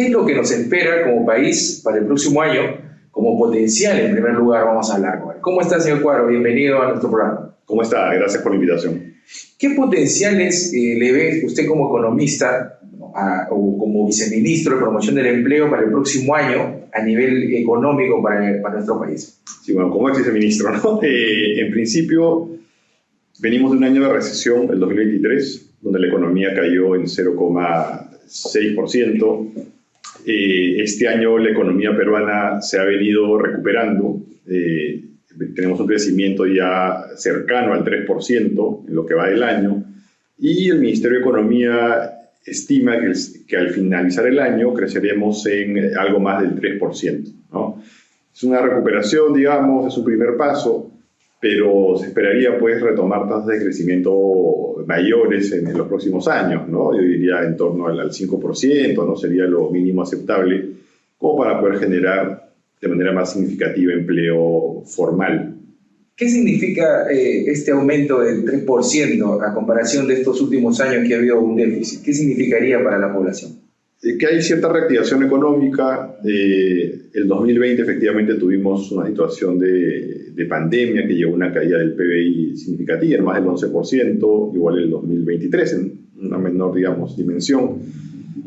¿Qué es lo que nos espera como país para el próximo año? Como potencial, en primer lugar, vamos a hablar. ¿Cómo está, señor Cuadro? Bienvenido a nuestro programa. ¿Cómo está? Gracias por la invitación. ¿Qué potenciales le ve usted como economista o como viceministro de Promoción del Empleo para el próximo año a nivel económico para nuestro país? Sí, bueno, como ex viceministro, ¿no? En principio, venimos de un año de recesión, el 2023, donde la economía cayó en 0,6%. Este año la economía peruana se ha venido recuperando. Tenemos un crecimiento ya cercano al 3% en lo que va del año. Y el Ministerio de Economía estima que al finalizar el año creceremos en algo más del 3%, ¿no? Es una recuperación, digamos, es un primer paso, pero se esperaría pues retomar tasas de crecimiento mayores en los próximos años, ¿no? Yo diría en torno al 5%, ¿no? Sería lo mínimo aceptable como para poder generar de manera más significativa empleo formal. ¿Qué significa este aumento del 3% a comparación de estos últimos años que ha habido un déficit? ¿Qué significaría para la población? Que hay cierta reactivación económica. El 2020 efectivamente tuvimos una situación de pandemia que llevó a una caída del PBI significativa, en más del 11%, igual el 2023 en una menor, digamos, dimensión,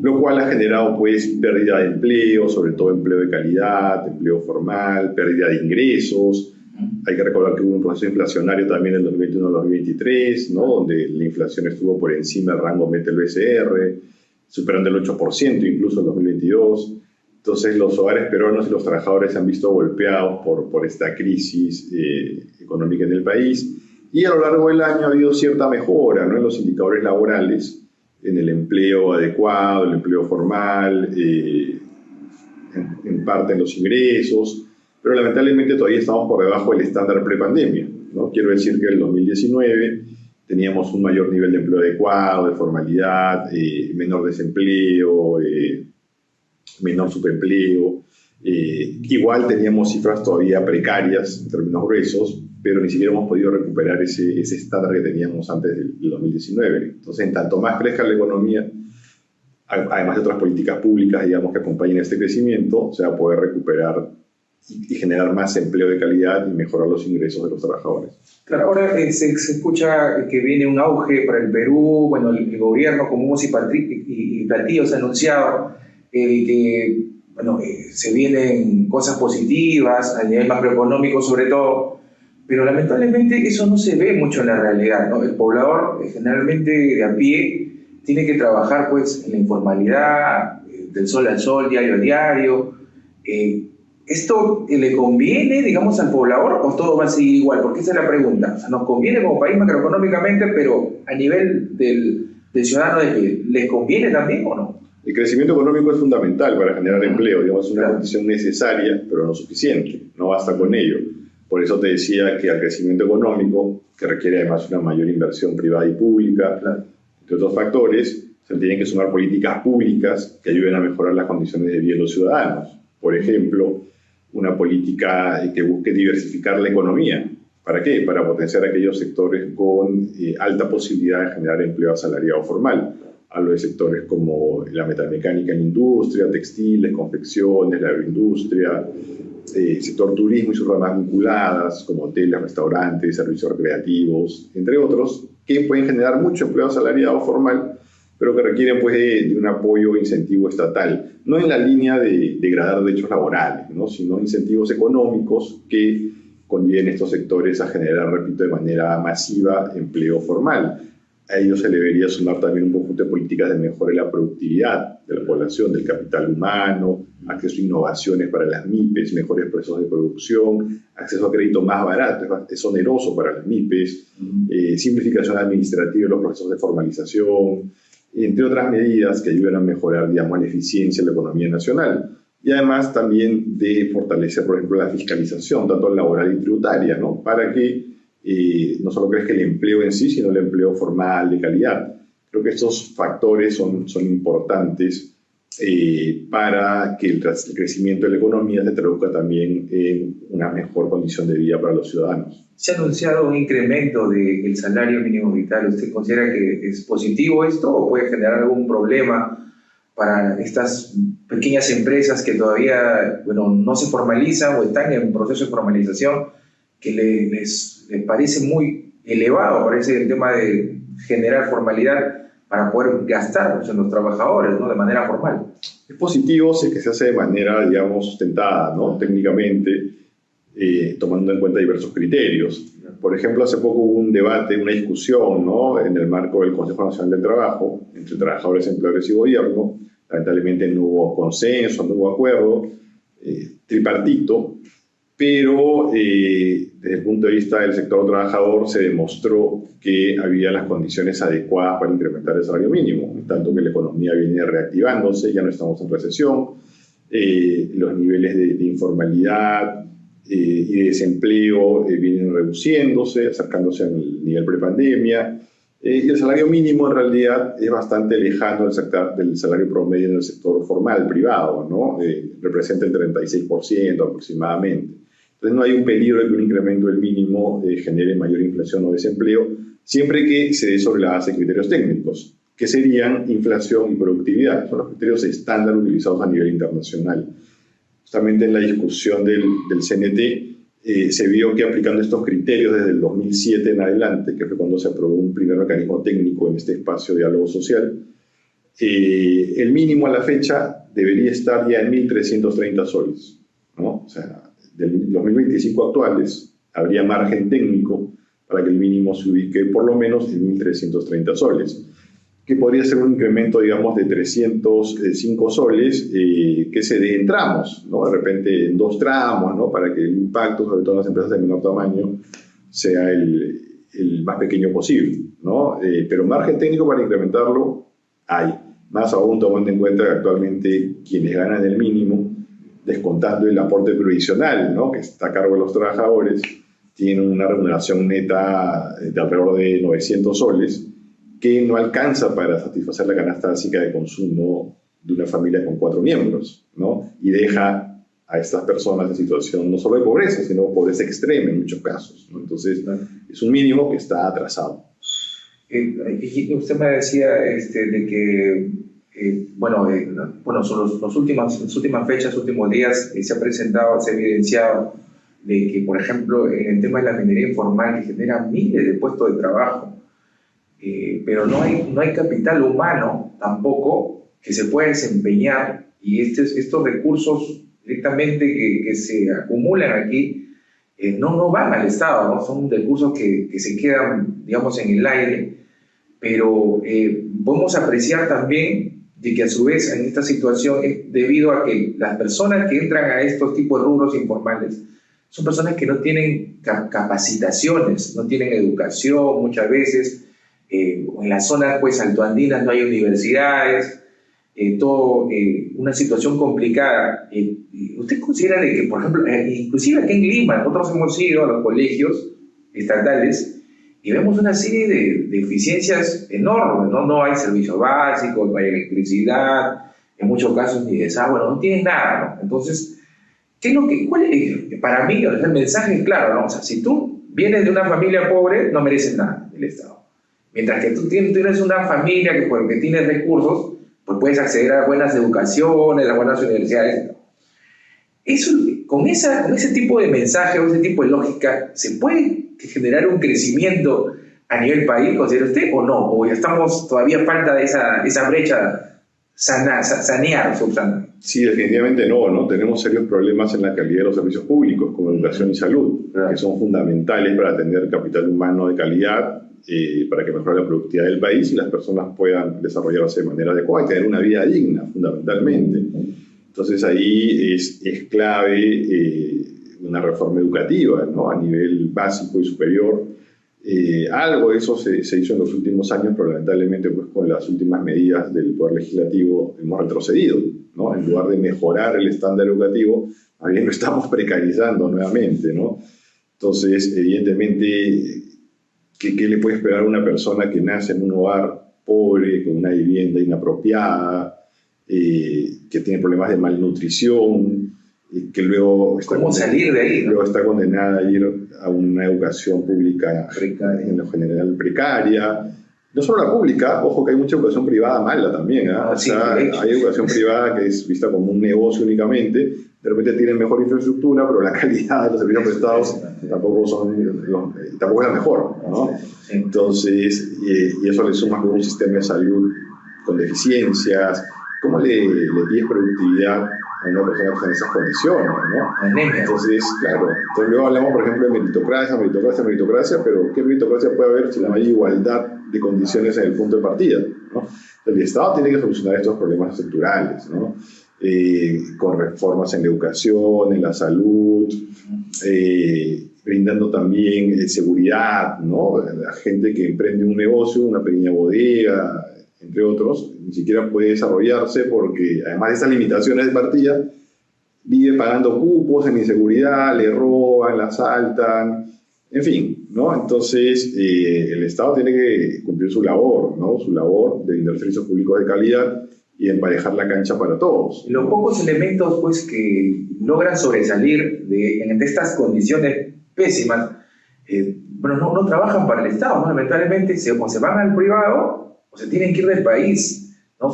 lo cual ha generado pues pérdida de empleo, sobre todo empleo de calidad, empleo formal, pérdida de ingresos. Hay que recordar que hubo un proceso inflacionario también en el 2021-2023, ¿no? Donde la inflación estuvo por encima del rango meta del BCR, superando el 8% incluso en 2022. Entonces los hogares peruanos y los trabajadores se han visto golpeados por esta crisis económica en el país. Y a lo largo del año ha habido cierta mejora, ¿no? En los indicadores laborales, en el empleo adecuado, el empleo formal, en parte en los ingresos, pero lamentablemente todavía estamos por debajo del estándar prepandemia, ¿no? Quiero decir que en el 2019 teníamos un mayor nivel de empleo adecuado, de formalidad, menor desempleo, menor subempleo. Igual teníamos cifras todavía precarias en términos gruesos, pero ni siquiera hemos podido recuperar ese estándar que teníamos antes del 2019. Entonces, en tanto más crezca la economía, además de otras políticas públicas, digamos, que acompañen este crecimiento, se va a poder recuperar y generar más empleo de calidad y mejorar los ingresos de los trabajadores. Claro, ahora se escucha que viene un auge para el Perú. Bueno, el gobierno con humos y platillos ha anunciado que bueno, se vienen cosas positivas a nivel macroeconómico sobre todo, pero lamentablemente eso no se ve mucho en la realidad, ¿no? El poblador generalmente de a pie tiene que trabajar pues en la informalidad, del sol al sol, diario a diario. ¿Esto le conviene, digamos, al poblador o todo va a seguir igual? Porque esa es la pregunta. O sea, nos conviene como país macroeconómicamente, pero a nivel del ciudadano de pie, ¿les conviene también o no? El crecimiento económico es fundamental para generar empleo, digamos, es una condición necesaria, pero no suficiente, no basta con ello. Por eso te decía que al crecimiento económico, que requiere además una mayor inversión privada y pública, entre otros factores, se tienen que sumar políticas públicas que ayuden a mejorar las condiciones de vida de los ciudadanos. Por ejemplo, una política que busque diversificar la economía. ¿Para qué? Para potenciar aquellos sectores con alta posibilidad de generar empleo asalariado formal. Hablo de sectores como la metalmecánica en industria, textiles, confecciones, la agroindustria, sector turismo y sus ramas vinculadas, como hoteles, restaurantes, servicios recreativos, entre otros, que pueden generar mucho empleo asalariado formal, pero que requieren pues, de un apoyo e incentivo estatal, no en la línea de degradar derechos laborales, ¿no? Sino incentivos económicos que conlleven estos sectores a generar, repito, de manera masiva empleo formal. A ello se le debería sumar también un conjunto de políticas de mejora de la productividad de la población, del capital humano, acceso a innovaciones para las MIPES, mejores procesos de producción, acceso a crédito más barato, es oneroso para las MIPES, simplificación administrativa de los procesos de formalización, entre otras medidas que ayudan a mejorar, digamos, la eficiencia de la economía nacional. Y además también de fortalecer, por ejemplo, la fiscalización, tanto laboral y tributaria, ¿no? Para que no solo crezca el empleo en sí, sino el empleo formal de calidad. Creo que estos factores son importantes para que el crecimiento de la economía se traduzca también en una mejor condición de vida para los ciudadanos. Se ha anunciado un incremento del salario mínimo vital. ¿Usted considera que es positivo esto o puede generar algún problema para estas pequeñas empresas que todavía, bueno, no se formalizan o están en proceso de formalización, que les parece muy elevado, parece el tema de generar formalidad para poder gastar, pues, en los trabajadores, ¿no? De manera formal. Es positivo si es que se hace de manera, digamos, sustentada, ¿no? Técnicamente, tomando en cuenta diversos criterios. Por ejemplo, hace poco hubo un debate, una discusión, ¿no? En el marco del Consejo Nacional del Trabajo, entre trabajadores, empleadores y gobierno. Lamentablemente no hubo consenso, no hubo acuerdo, tripartito, pero desde el punto de vista del sector trabajador se demostró que había las condiciones adecuadas para incrementar el salario mínimo, en tanto que la economía viene reactivándose, ya no estamos en recesión, los niveles de informalidad y de desempleo vienen reduciéndose, acercándose al nivel prepandemia, y el salario mínimo en realidad es bastante lejano del salario promedio en el sector formal privado, ¿no? Representa el 36% aproximadamente. Entonces no hay un peligro de que un incremento del mínimo genere mayor inflación o desempleo, siempre que se dé sobre la base de criterios técnicos, que serían inflación y productividad. Son los criterios estándar utilizados a nivel internacional. Justamente en la discusión del CNT se vio que aplicando estos criterios desde el 2007 en adelante, que fue cuando se aprobó un primer mecanismo técnico en este espacio de diálogo social, el mínimo a la fecha debería estar ya en 1.330 soles, ¿no? O sea, del 2025 actuales habría margen técnico para que el mínimo se ubique por lo menos en 1.330 soles, que podría ser un incremento, digamos, de 305 soles que se dé en tramos, ¿no? De repente en 2 tramos, ¿no? Para que el impacto, sobre todo en las empresas de menor tamaño, sea el más pequeño posible, ¿no? Pero margen técnico para incrementarlo hay, más aún tomando en cuenta que actualmente quienes ganan el mínimo, descontando el aporte previsional, ¿no? Que está a cargo de los trabajadores, tienen una remuneración neta de alrededor de 900 soles, que no alcanza para satisfacer la canasta básica de consumo de una familia con 4 miembros, ¿no? Y deja a estas personas en situación no solo de pobreza, sino pobreza extrema en muchos casos, ¿no? Entonces, es un mínimo que está atrasado. Usted me decía de que, son las últimas fechas, últimos días, se ha presentado, se ha evidenciado de que, por ejemplo, en el tema de la minería informal, que genera miles de puestos de trabajo, pero no hay capital humano tampoco que se pueda desempeñar, y estos recursos directamente que se acumulan aquí no van al Estado, ¿no? Son recursos que se quedan, digamos, en el aire, pero podemos apreciar también de que a su vez en esta situación es debido a que las personas que entran a estos tipos de rubros informales son personas que no tienen capacitaciones, no tienen educación muchas veces. En las zonas pues altoandinas no hay universidades, una situación complicada. ¿Usted considera de que, por ejemplo, inclusive aquí en Lima, nosotros hemos ido a los colegios estatales y vemos una serie de deficiencias enormes, ¿no? No hay servicios básicos, no hay electricidad, en muchos casos ni desagüe, no tienen nada, ¿no? Entonces, para mí el mensaje es claro, ¿no? O sea, si tú vienes de una familia pobre, no mereces nada del Estado. Mientras que tú tienes una familia que tiene recursos, pues puedes acceder a buenas educaciones, a buenas universidades. Eso, con ese tipo de mensaje o ese tipo de lógica, ¿se puede generar un crecimiento a nivel país, considera usted, o no? ¿O estamos todavía falta de esa brecha sanear, subsanar? Sí, definitivamente no. Tenemos serios problemas en la calidad de los servicios públicos, como educación y salud, que son fundamentales para tener capital humano de calidad, para que mejore la productividad del país y las personas puedan desarrollarse de manera adecuada y tener una vida digna, fundamentalmente. Entonces ahí es clave una reforma educativa, ¿no? A nivel básico y superior. Algo de eso se hizo en los últimos años, pero lamentablemente pues, con las últimas medidas del Poder Legislativo hemos retrocedido, ¿no? En lugar de mejorar el estándar educativo, más bien lo estamos precarizando nuevamente, ¿no? Entonces, evidentemente, ¿qué le puede esperar a una persona que nace en un hogar pobre, con una vivienda inapropiada, que tiene problemas de malnutrición, que luego salir de ahí, ¿no? Luego está condenada a ir a una educación pública en lo general precaria, No solo la pública, ojo que hay mucha educación privada mala también. O sea, hay educación privada que es vista como un negocio únicamente. De repente tienen mejor infraestructura, pero la calidad de los servicios prestados tampoco es la mejor, ¿no? Entonces, y eso le suma a un sistema de salud con deficiencias. ¿Cómo le pides productividad a una persona que está en esas condiciones, ¿no? Entonces, claro, entonces luego hablamos, por ejemplo, de meritocracia, pero ¿qué meritocracia puede haber si no hay igualdad de condiciones en el punto de partida, ¿no? El Estado tiene que solucionar estos problemas estructurales, ¿no? Con reformas en la educación, en la salud, brindando también seguridad, ¿no? La gente que emprende un negocio, una pequeña bodega, entre otros, ni siquiera puede desarrollarse porque, además de esas limitaciones de partida, vive pagando cupos en inseguridad, le roban, la asaltan, en fin, ¿no? Entonces, el Estado tiene que cumplir su labor, ¿no? Su labor de brindar servicios públicos de calidad y emparejar la cancha para todos. Los pocos elementos, pues, que logran sobresalir de estas condiciones pésimas, bueno, no trabajan para el Estado, ¿no? Lamentablemente, o se van al privado o se tienen que ir del país, ¿no?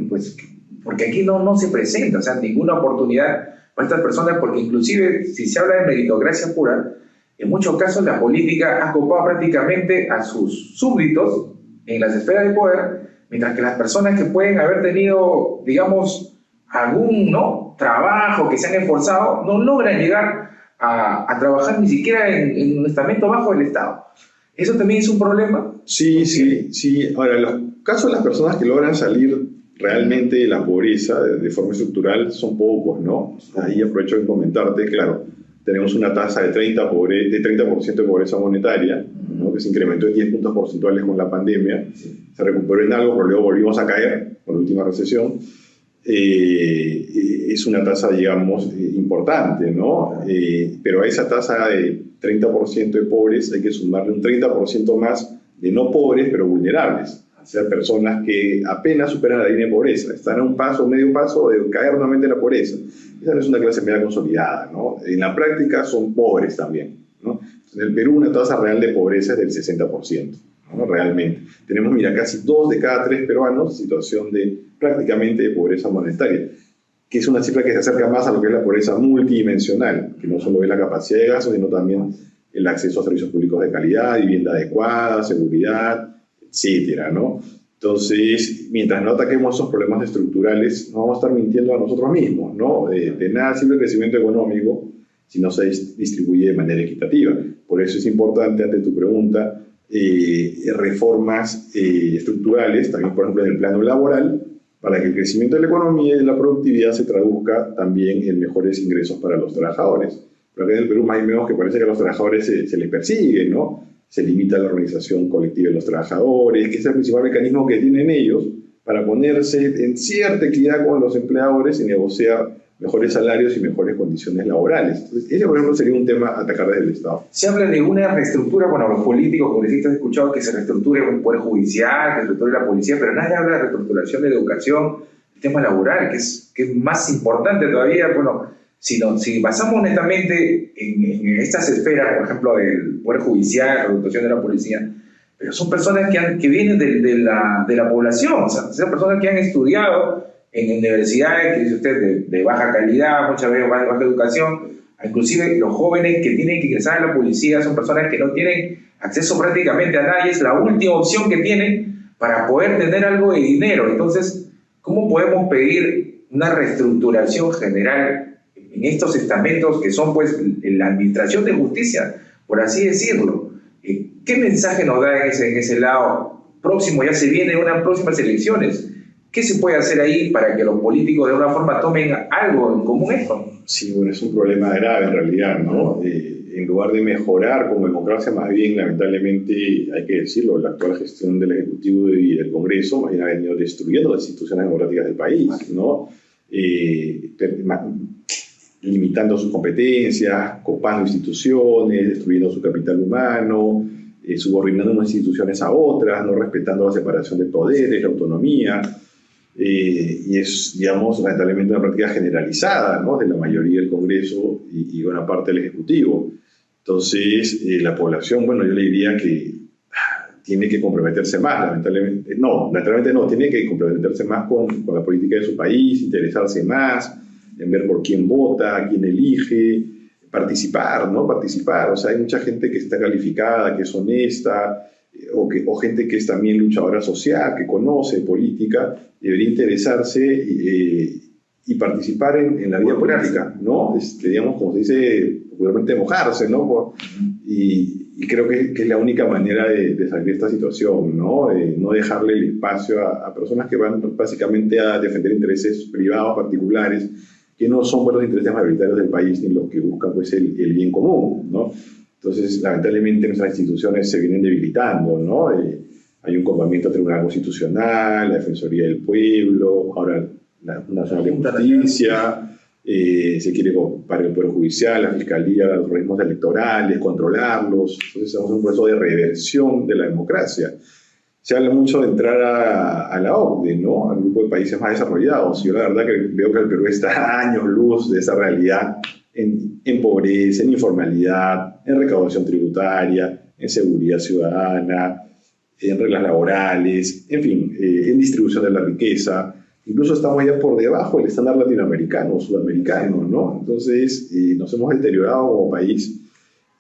Pues, porque aquí no se presenta, o sea, ninguna oportunidad para estas personas, porque inclusive, si se habla de meritocracia pura, en muchos casos la política ha copado prácticamente a sus súbditos en las esferas de poder, mientras que las personas que pueden haber tenido, digamos, algún trabajo, que se han esforzado, no logran llegar a trabajar ni siquiera en un estamento bajo del Estado. ¿Eso también es un problema? Sí. Ahora, los casos de las personas que logran salir realmente de la pobreza de forma estructural son pocos, ¿no? Ahí aprovecho de comentarte, claro, tenemos una tasa de 30% de pobreza monetaria, ¿no? Que se incrementó en 10 puntos porcentuales con la pandemia, se recuperó en algo, pero luego volvimos a caer con la última recesión. Es una tasa, digamos, importante, ¿no? Pero a esa tasa de 30% de pobres hay que sumarle un 30% más de no pobres, pero vulnerables. O sea, personas que apenas superan la línea de pobreza, están a un paso, medio paso de caer nuevamente en la pobreza. Esa no es una clase media consolidada, ¿no? En la práctica son pobres también, ¿no? En el Perú una tasa real de pobreza es del 60%, ¿no? Realmente. Tenemos, mira, casi 2 de cada 3 peruanos en situación de prácticamente de pobreza monetaria, que es una cifra que se acerca más a lo que es la pobreza multidimensional, que no solo es la capacidad de gasto, sino también el acceso a servicios públicos de calidad, vivienda adecuada, seguridad, etcétera, ¿no? Entonces, mientras no ataquemos esos problemas estructurales, no vamos a estar mintiendo a nosotros mismos, ¿no? De nada sirve el crecimiento económico si no se distribuye de manera equitativa. Por eso es importante, ante tu pregunta, reformas estructurales, también por ejemplo en el plano laboral, para que el crecimiento de la economía y de la productividad se traduzca también en mejores ingresos para los trabajadores. Pero acá en el Perú más vemos que parece que a los trabajadores se les persigue, ¿no? Se limita la organización colectiva de los trabajadores, que es el principal mecanismo que tienen ellos para ponerse en cierta equidad con los empleadores y negociar mejores salarios y mejores condiciones laborales. Entonces, ese, por ejemplo, sería un tema a atacar desde el Estado. Se habla de una reestructura, bueno, los políticos, congresistas, he escuchado que se reestructure el Poder Judicial, que se reestructure la policía, pero nadie habla de reestructuración de la educación, el tema laboral, que es más importante todavía. Bueno, si basamos netamente en estas esferas, por ejemplo, del Poder Judicial, la reestructuración de la policía, pero son personas que vienen de la población, o sea, son personas que han estudiado en universidades, que dice usted, de baja calidad, muchas veces baja educación. Inclusive los jóvenes que tienen que ingresar a la policía son personas que no tienen acceso prácticamente a nadie, es la última opción que tienen para poder tener algo de dinero. Entonces, ¿cómo podemos pedir una reestructuración general en estos estamentos que son, pues, la administración de justicia, por así decirlo? ¿Qué mensaje nos da en ese lado próximo? Ya se vienen unas próximas elecciones. ¿Qué se puede hacer ahí para que los políticos de alguna forma tomen algo en común esto? Sí, bueno, es un problema grave en realidad, ¿no? En lugar de mejorar como democracia, más bien, lamentablemente, hay que decirlo, la actual gestión del Ejecutivo y del Congreso más bien ha venido destruyendo las instituciones democráticas del país, ¿no? Limitando sus competencias, copando instituciones, destruyendo su capital humano, subordinando unas instituciones a otras, no respetando la separación de poderes, la autonomía. Y es, digamos, lamentablemente una práctica generalizada, ¿no? De la mayoría del Congreso y buena parte del Ejecutivo. Entonces, la población, bueno, yo le diría que tiene que comprometerse más, lamentablemente. No, lamentablemente no, tiene que comprometerse más con la política de su país, interesarse más, en ver por quién vota, quién elige, participar, ¿no? Participar. O sea, hay mucha gente que está calificada, que es honesta, o gente que es también luchadora social, que conoce política, debería interesarse y participar en la vida política, ¿no? Digamos, como se dice popularmente, mojarse, ¿no? Y creo que es la única manera de salir de esta situación, ¿no? No dejarle el espacio a personas que van básicamente a defender intereses privados particulares, que no son por los intereses mayoritarios del país ni los que buscan pues, el bien común, ¿no? Entonces, lamentablemente, nuestras instituciones se vienen debilitando, ¿no? Hay un complemento al Tribunal Constitucional, la Defensoría del Pueblo, ahora la Nacional de Justicia, se quiere para el Poder Judicial, la Fiscalía, los organismos electorales, controlarlos. Entonces, estamos en un proceso de reversión de la democracia. Se habla mucho de entrar a la OCDE, ¿no? Al grupo de países más desarrollados. Yo la verdad que veo que el Perú está a años luz de esa realidad en pobreza, en informalidad, en recaudación tributaria, en seguridad ciudadana, en reglas laborales, en fin, en distribución de la riqueza. Incluso estamos ya por debajo del estándar latinoamericano o sudamericano, ¿no? Entonces, nos hemos deteriorado como país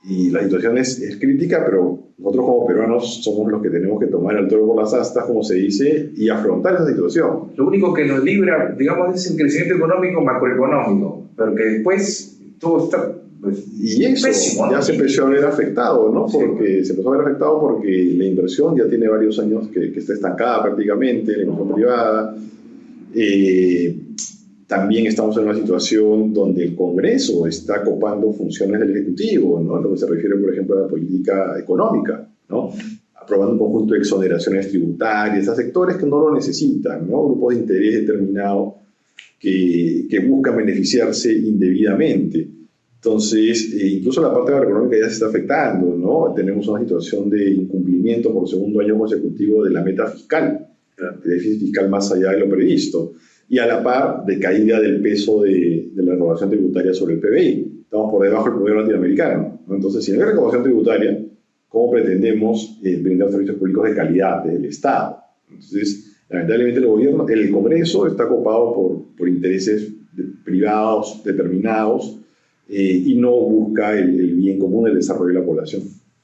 y la situación es crítica, pero nosotros como peruanos somos los que tenemos que tomar el toro por las astas, como se dice, y afrontar esa situación. Lo único que nos libra, digamos, es el crecimiento económico macroeconómico, pero que después todo está... Pues, y eso pésimo, ya se empezó a ver afectado, ¿no? Porque se empezó a ver afectado porque la inversión ya tiene varios años que está estancada prácticamente, la inversión privada. También estamos en una situación donde el Congreso está copando funciones del Ejecutivo, ¿no? En lo que se refiere, por ejemplo, a la política económica, ¿no? Aprobando un conjunto de exoneraciones tributarias a sectores que no lo necesitan, ¿no? Grupos de interés determinados que buscan beneficiarse indebidamente. Entonces, incluso la parte económica ya se está afectando, ¿no? Tenemos una situación de incumplimiento por segundo año consecutivo de la meta fiscal, de déficit fiscal más allá de lo previsto, y a la par de caída del peso de la recaudación tributaria sobre el PBI. Estamos por debajo del promedio latinoamericano, ¿no? Entonces, si no hay recaudación tributaria, ¿cómo pretendemos brindar servicios públicos de calidad desde el Estado? Entonces, lamentablemente el Congreso está copado por intereses privados determinados y no busca el bien común, el desarrollo de la población.